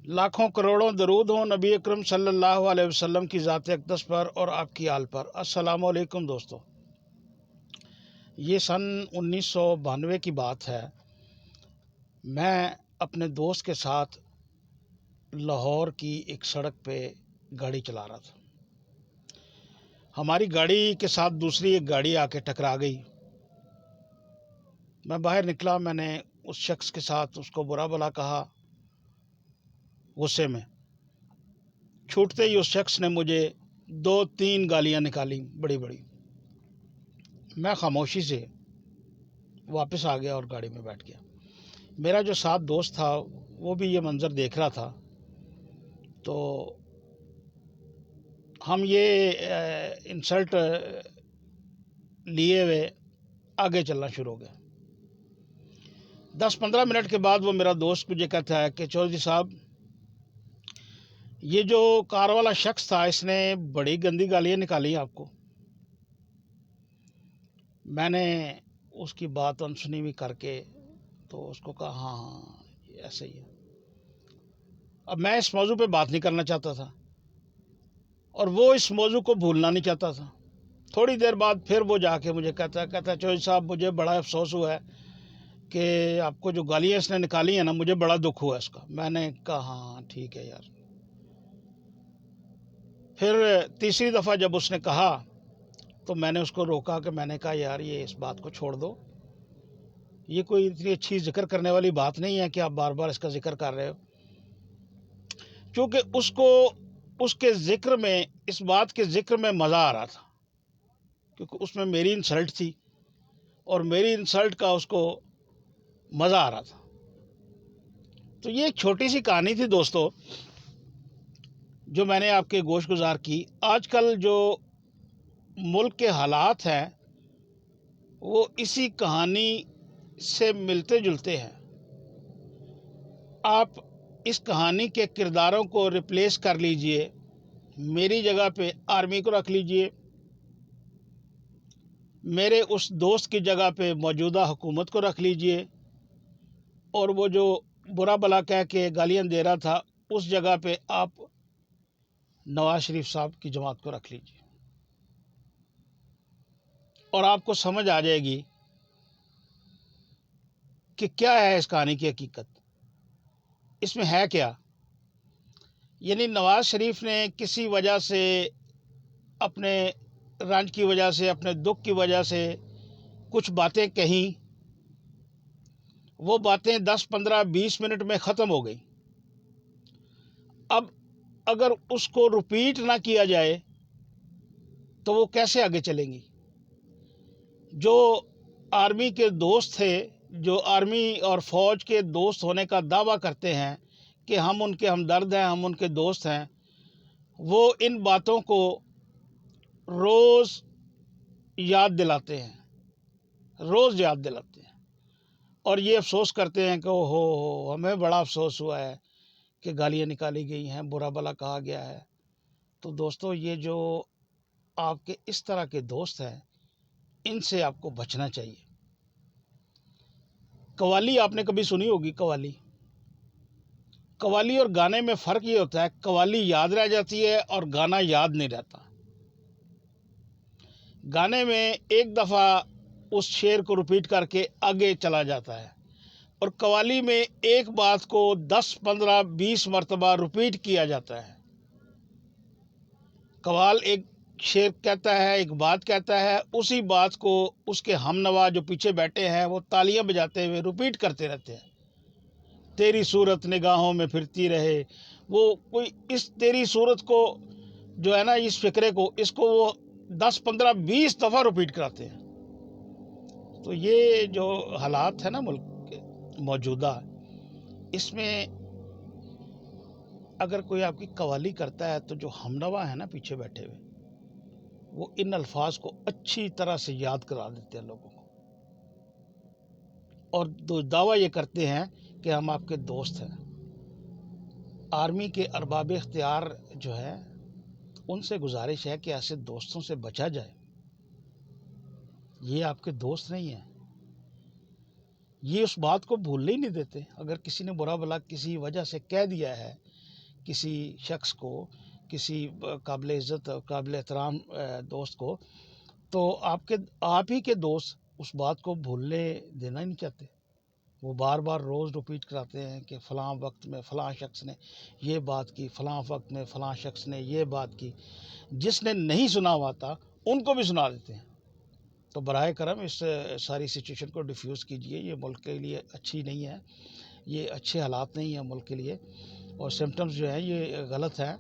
लाखों करोड़ों दरूद हों नबी अकरम सल्लल्लाहु अलैहि वसल्लम की ज़ात अक़दस पर और आपकी आल पर। अस्सलामु अलैकुम दोस्तों, ये सन 1992 की बात है। मैं अपने दोस्त के साथ लाहौर की एक सड़क पे गाड़ी चला रहा था। हमारी गाड़ी के साथ दूसरी एक गाड़ी आके टकरा गई। मैं बाहर निकला, मैंने उस शख्स के साथ उसको बुरा भला कहा गुस्से में। छूटते ही उस शख्स ने मुझे 2-3 गालियां निकाली बड़ी बड़ी। मैं खामोशी से वापस आ गया और गाड़ी में बैठ गया। मेरा जो साथ दोस्त था वो भी ये मंज़र देख रहा था, तो हम ये इंसल्ट लिए हुए आगे चलना शुरू हो गया। 10-15 मिनट के बाद वो मेरा दोस्त मुझे कहता है कि चौधरी साहब, ये जो कार वाला शख्स था इसने बड़ी गंदी गालियाँ निकाली आपको। मैंने उसकी बात अनसुनी भी करके तो उसको कहा हाँ हाँ ऐसे ही है। अब मैं इस मौजू पे बात नहीं करना चाहता था और वो इस मौजू को भूलना नहीं चाहता था। थोड़ी देर बाद फिर वो जाके मुझे कहता है चौधरी साहब, मुझे बड़ा अफसोस हुआ है कि आपको जो गालियाँ इसने निकाली है ना, मुझे बड़ा दुख हुआ इसका। मैंने कहा हाँ ठीक है यार। फिर तीसरी दफ़ा जब उसने कहा तो मैंने उसको रोका कि मैंने कहा यार ये इस बात को छोड़ दो, ये कोई इतनी अच्छी जिक्र करने वाली बात नहीं है कि आप बार बार इसका जिक्र कर रहे हो। क्योंकि उसको उसके ज़िक्र में, इस बात के ज़िक्र में मज़ा आ रहा था, क्योंकि उसमें मेरी इंसल्ट थी और मेरी इंसल्ट का उसको मज़ा आ रहा था। तो ये एक छोटी सी कहानी थी दोस्तों, जो मैंने आपके गोश गुजार की। आजकल जो मुल्क के हालात हैं वो इसी कहानी से मिलते जुलते हैं। आप इस कहानी के किरदारों को रिप्लेस कर लीजिए, मेरी जगह पे आर्मी को रख लीजिए, मेरे उस दोस्त की जगह पे मौजूदा हुकूमत को रख लीजिए, और वो जो बुरा भला कह के गालियाँ दे रहा था उस जगह पे आप नवाज शरीफ साहब की जमात को रख लीजिए, और आपको समझ आ जाएगी कि क्या है इस कहानी की हकीकत, इसमें है क्या। यानी नवाज शरीफ ने किसी वजह से, अपने रंज की वजह से, अपने दुख की वजह से कुछ बातें कहीं, वो बातें 10-15-20 मिनट में ख़त्म हो गई। अब अगर उसको रिपीट ना किया जाए तो वो कैसे आगे चलेंगी। जो आर्मी के दोस्त थे, जो आर्मी और फ़ौज के दोस्त होने का दावा करते हैं कि हम उनके हमदर्द हैं, हम उनके दोस्त हैं, वो इन बातों को रोज़ याद दिलाते हैं, रोज़ याद दिलाते हैं, और ये अफसोस करते हैं कि हो हमें बड़ा अफसोस हुआ है कि गालियाँ निकाली गई हैं, बुरा भला कहा गया है। तो दोस्तों, ये जो आपके इस तरह के दोस्त हैं, इनसे आपको बचना चाहिए। कव्वाली आपने कभी सुनी होगी। कव्वाली और गाने में फ़र्क ये होता है, कव्वाली याद रह जाती है और गाना याद नहीं रहता। गाने में एक दफ़ा उस शेर को रिपीट करके आगे चला जाता है, और कव्वाली में एक बात को 10-15-20 मरतबा रिपीट किया जाता है। कव्वाल एक शेर कहता है, एक बात कहता है, उसी बात को उसके हमनवा जो पीछे बैठे हैं वो तालियां बजाते हुए रिपीट करते रहते हैं। तेरी सूरत निगाहों में फिरती रहे, वो कोई इस तेरी सूरत को जो है ना, इस फिक्रे को, इसको वो 10-15-20 दफ़ा रिपीट कराते हैं। तो ये जो हालात है ना मुल्क के मौजूदा, इसमें अगर कोई आपकी कव्वाली करता है तो जो हमनवा है ना पीछे बैठे हुए, वो इन अल्फाज को अच्छी तरह से याद करा देते हैं लोगों को, और दावा ये करते हैं कि हम आपके दोस्त हैं। आर्मी के अरबाब इख्तियार जो है, उनसे गुजारिश है कि ऐसे दोस्तों से बचा जाए। ये आपके दोस्त नहीं हैं। ये उस बात को भूलने ही नहीं देते। अगर किसी ने बुरा भला किसी वजह से कह दिया है کسی شخص کو، کسی قابل عزت قابل احترام دوست کو، تو آپ ہی کے دوست اس بات کو بھولنے دینا ہی نہیں چاہتے. وہ بار بار روز ریپیٹ کراتے ہیں کہ فلاں وقت میں فلاں شخص نے یہ بات کی، فلاں وقت میں فلاں شخص نے یہ بات کی. جس نے نہیں سنا ہوا تھا ان کو بھی سنا دیتے ہیں. تو براہ کرم اس ساری سچویشن کو ڈیفیوز کیجئے. یہ ملک کے لیے اچھی نہیں ہے، یہ اچھے حالات نہیں ہیں ملک کے لیے، اور سمٹمز جو ہیں یہ غلط ہیں.